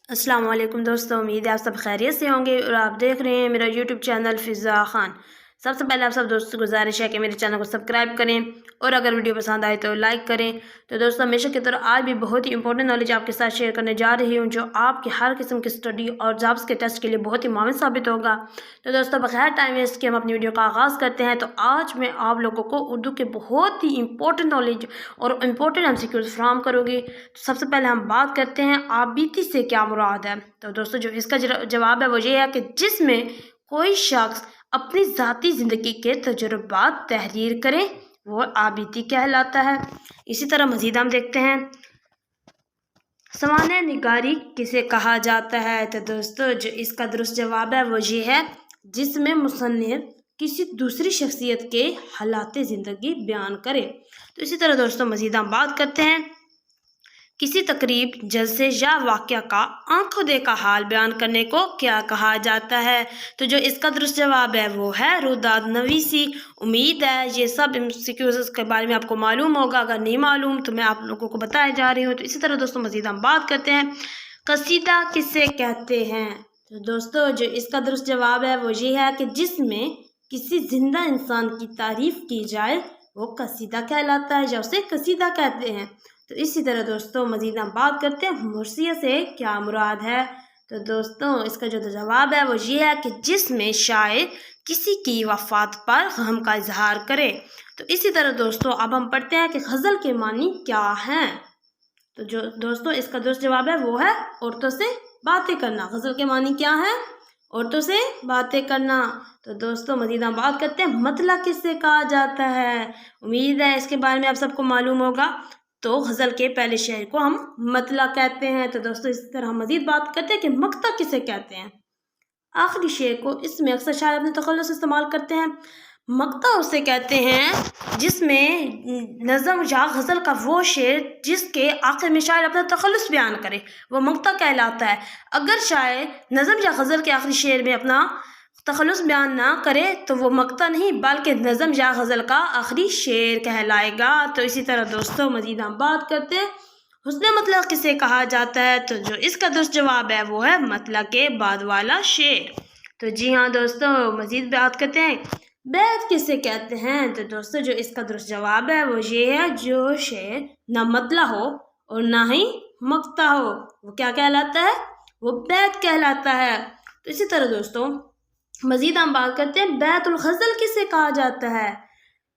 अस्सलाम वालेकुम दोस्तों, उम्मीद है आप सब खैरियत से होंगे और आप देख रहे हैं मेरा यूट्यूब चैनल फ़िज़ा ख़ान। सबसे पहले आप सब दोस्तों से गुजारिश है कि मेरे चैनल को सब्सक्राइब करें और अगर वीडियो पसंद आए तो लाइक करें। तो दोस्तों, हमेशा की तरह आज भी बहुत ही इंपॉर्टेंट नॉलेज आपके साथ शेयर करने जा रही हूँ, जो आपके हर किस्म की स्टडी और जॉब्स के टेस्ट के लिए बहुत ही माविन साबित होगा। तो दोस्तों, बगैर टाइम वेस्ट के हम अपनी वीडियो का आगाज़ करते हैं। तो आज मैं आप लोगों को उर्दू के बहुत ही इंपॉर्टेंट नॉलेज और इम्पोर्टेंट MCQs फराहम करूँगी। तो सबसे पहले हम बात करते हैं आबिती से क्या मुराद है। तो दोस्तों, जो इसका जवाब है वो ये है कि जिसमें कोई शख्स अपनी ज़ाती ज़िंदगी के तजुर्बात तहरीर करे वो आबिती कहलाता है। इसी तरह मज़ीद हम देखते हैं सवाने निगारी किसे कहा जाता है। तो दोस्तों, जो इसका दुरुस्त जवाब है वो ये है जिसमें मुसन्निफ किसी दूसरी शख्सियत के हालात ज़िंदगी बयान करे। तो इसी तरह दोस्तों, मज़ीद हम बात करते हैं किसी तकरीब, जलसे या वाक़या का आंखों देखा हाल बयान करने को क्या कहा जाता है। तो जो इसका दुरुस्त जवाब है वो है रुदाद नवीसी। उम्मीद है ये सब MCQs के बारे में आपको मालूम होगा, अगर नहीं मालूम तो मैं आप लोगों को बताया जा रही हूँ। तो इसी तरह दोस्तों, मज़ीद हम बात करते हैं कसीदा किसे कहते हैं। तो दोस्तों, जो इसका दुरुस्त जवाब है वो ये है कि जिसमें किसी जिंदा इंसान की तारीफ़ की जाए वो कसीदा कहलाता है या उसे कसीदा कहते हैं। तो इसी तरह दोस्तों, मज़ीद हम बात करते हैं मुर्सिया से क्या मुराद है। तो दोस्तों, इसका जो जवाब है वो ये है कि जिसमें शायर किसी की वफ़ात पर गम का इजहार करे। तो इसी तरह दोस्तों, अब हम पढ़ते हैं कि गज़ल के मानी क्या हैं। तो जो दोस्तों, इसका दुरुस्त जवाब है वो है औरतों से बातें करना। गज़ल के मानी क्या है? औरतों से बातें करना। तो दोस्तों, मज़ीद हम बात करते हैं मतला किससे कहा जाता है। उम्मीद है इसके बारे में आप सबको मालूम होगा। तो गज़ल के पहले शेर को हम मतला कहते हैं। तो दोस्तों, इस तरह हम मज़ीद बात करते हैं कि मक्ता किसे कहते हैं। आखिरी शेर को इसमें अक्सर शायर अपने तखल्लुस इस्तेमाल करते हैं। मक्ता उसे कहते हैं जिसमें नज़म या गज़ल का वो शेर जिसके आखिर में शायर अपना तखल्लुस बयान करे वो मक्ता कहलाता है। अगर शायर नज़म या गज़ल के आखिरी शेर में अपना तखल्लुस बयान ना करे तो वो मक्ता नहीं बल्कि नज़म या गज़ल का आखिरी शेर कहलाएगा। तो इसी तरह दोस्तों, मज़ीद हम बात करते हैं हुस्न मतला किसे कहा जाता है। तो जो इसका दुरुस्त जवाब है वो है मतला के बाद वाला शेर। तो जी हाँ दोस्तों, मज़ीद बात करते हैं बैत किसे कहते हैं। तो दोस्तों, जो इसका दुरुस्त जवाब है वो ये है जो शेर ना मतला हो और ना ही मक्ता हो वो क्या कहलाता है, वो बैत कहलाता है। तो इसी तरह दोस्तों, मज़ीद हम बात करते हैं बैतुल गज़ल किसे कहा जाता है।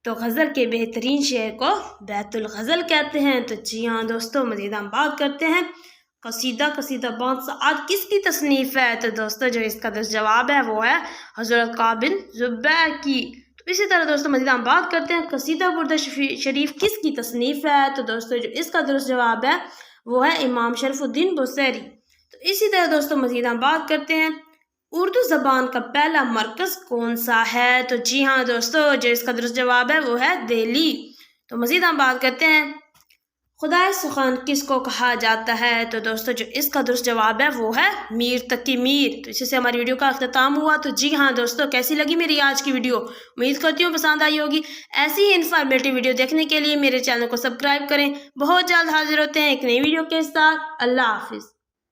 तो गज़ल के बेहतरीन शेर को बैतुल गज़ल कहते हैं। तो जी हाँ दोस्तों, मज़ीद हम बात करते हैं कसीदा बहुत साद किसकी तसनीफ़ है। तो दोस्तों, जो इसका दुरुस्त जवाब है वो है हज़रत काब बिन ज़ुबैर की। तो इसी तरह दोस्तों, मज़ीद हम बात करते हैं कसीदा बुर्द शरीफ किसकी तसनीफ़ है। तो दोस्तों, जो इसका दुरुस्त जवाब है वो है इमाम शरफुद्दीन बुसैरी। तो इसी तरह दोस्तों, मज़ीद हम बात करते हैं उर्दू ज़बान का पहला मरकज़ कौन सा है। तो जी हाँ दोस्तों, जो इसका दुरुस्त जवाब है वो है दिल्ली। तो मज़ीद हम बात करते हैं खुदाए सुखान किसको कहा जाता है। तो दोस्तों, जो इसका दुरुस्त जवाब है वो है मीर तकी मीर। तो इसी से हमारी वीडियो का अख्ताम हुआ। तो जी हाँ दोस्तों, कैसी लगी मेरी आज की वीडियो, उम्मीद करती हूँ पसंद आई होगी। ऐसी ही इन्फॉर्मेटिव वीडियो देखने के लिए मेरे चैनल को सब्सक्राइब करें। बहुत जल्द हाजिर होते हैं एक नई वीडियो के साथ। अल्लाह हाफिज़।